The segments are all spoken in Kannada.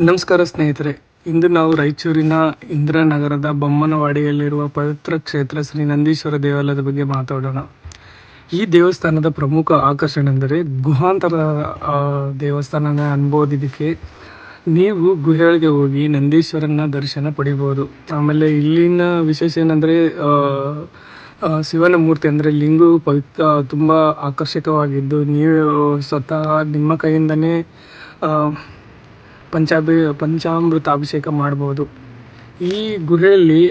ನಮಸ್ಕಾರ ಸ್ನೇಹಿತರೆ. ಇಂದು ನಾವು ರಾಯಚೂರಿನ ಇಂದಿರಾನಗರದ ಬೊಮ್ಮನವಾಡಿಯಲ್ಲಿರುವ ಪವಿತ್ರ ಕ್ಷೇತ್ರ ಶ್ರೀ ನಂದೀಶ್ವರ ದೇವಾಲಯದ ಬಗ್ಗೆ ಮಾತಾಡೋಣ. ಈ ದೇವಸ್ಥಾನದ ಪ್ರಮುಖ ಆಕರ್ಷಣೆ ಎಂದರೆ ಗುಹಾಂತರ ದೇವಸ್ಥಾನನ ಅನ್ಬೋದಿದ್ದಕ್ಕೆ ನೀವು ಗುಹೆಯೊಳಗೆ ಹೋಗಿ ನಂದೀಶ್ವರನ ದರ್ಶನ ಪಡಿಬೋದು. ಆಮೇಲೆ ಇಲ್ಲಿನ ವಿಶೇಷ ಏನಂದರೆ ಶಿವನ ಮೂರ್ತಿ ಅಂದರೆ ಲಿಂಗವು ತುಂಬ ಆಕರ್ಷಕವಾಗಿದ್ದು, ನೀವು ಸ್ವತಃ ನಿಮ್ಮ ಕೈಯಿಂದನೇ ಪಂಚಾಮೃತ ಅಭಿಷೇಕ ಮಾಡ್ಬೋದು. ಈ ಗುಹೆಯಲ್ಲಿ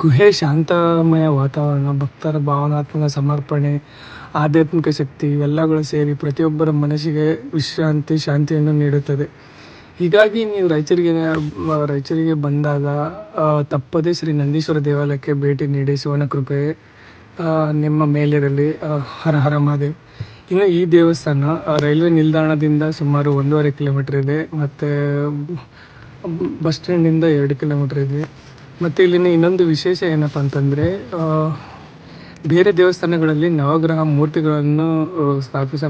ಗುಹೆ ಶಾಂತಮಯ ವಾತಾವರಣ, ಭಕ್ತರ ಭಾವನಾತ್ಮಕ ಸಮರ್ಪಣೆ, ಆಧ್ಯಾತ್ಮಿಕ ಶಕ್ತಿ ಇವೆಲ್ಲಗಳು ಸೇರಿ ಪ್ರತಿಯೊಬ್ಬರ ಮನಸ್ಸಿಗೆ ಶಾಂತಿಯನ್ನು ನೀಡುತ್ತದೆ. ಹೀಗಾಗಿ ನೀವು ರಾಯಚೂರಿಗೆ ಬಂದಾಗ ತಪ್ಪದೇ ಶ್ರೀ ನಂದೀಶ್ವರ ದೇವಾಲಯಕ್ಕೆ ಭೇಟಿ ನೀಡಿ. ಶಿವನ ಕೃಪೆ ನಿಮ್ಮ ಮೇಲಿರಲಿ. ಹರ ಹರ ಮಹಾದೇವ್. ಇನ್ನು ಈ ದೇವಸ್ಥಾನ ರೈಲ್ವೆ ನಿಲ್ದಾಣದಿಂದ ಸುಮಾರು 1.5 ಕಿಲೋಮೀಟ್ರ್ ಇದೆ, ಮತ್ತು ಬಸ್ ಸ್ಟ್ಯಾಂಡಿಂದ 2 ಕಿಲೋಮೀಟ್ರ್ ಇದೆ. ಮತ್ತು ಇಲ್ಲಿನ ಇನ್ನೊಂದು ವಿಶೇಷ ಏನಪ್ಪ ಅಂತಂದರೆ, ಬೇರೆ ದೇವಸ್ಥಾನಗಳಲ್ಲಿ ನವಗ್ರಹ ಮೂರ್ತಿಗಳನ್ನು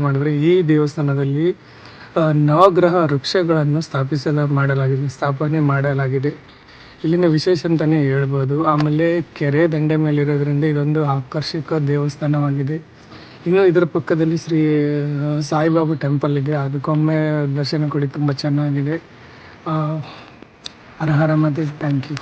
ಮಾಡಿದರೆ, ಈ ದೇವಸ್ಥಾನದಲ್ಲಿ ನವಗ್ರಹ ವೃಕ್ಷಗಳನ್ನು ಸ್ಥಾಪನೆ ಮಾಡಲಾಗಿದೆ. ಇಲ್ಲಿನ ವಿಶೇಷ ಅಂತಲೇ ಹೇಳ್ಬೋದು. ಆಮೇಲೆ ಕೆರೆ ದಂಡೆ ಮೇಲಿರೋದ್ರಿಂದ ಇದೊಂದು ಆಕರ್ಷಕ ದೇವಸ್ಥಾನವಾಗಿದೆ. ಇನ್ನು ಇದರ ಪಕ್ಕದಲ್ಲಿ ಶ್ರೀ ಸಾಯಿಬಾಬಾ ಟೆಂಪಲ್ ಇದೆ, ಅದಕ್ಕೊಮ್ಮೆ ದರ್ಶನ ಕೊಡಿ, ತುಂಬ ಚೆನ್ನಾಗಿದೆ. ಹರ ಹರ ಮಹಾದೇವ್. Thank you.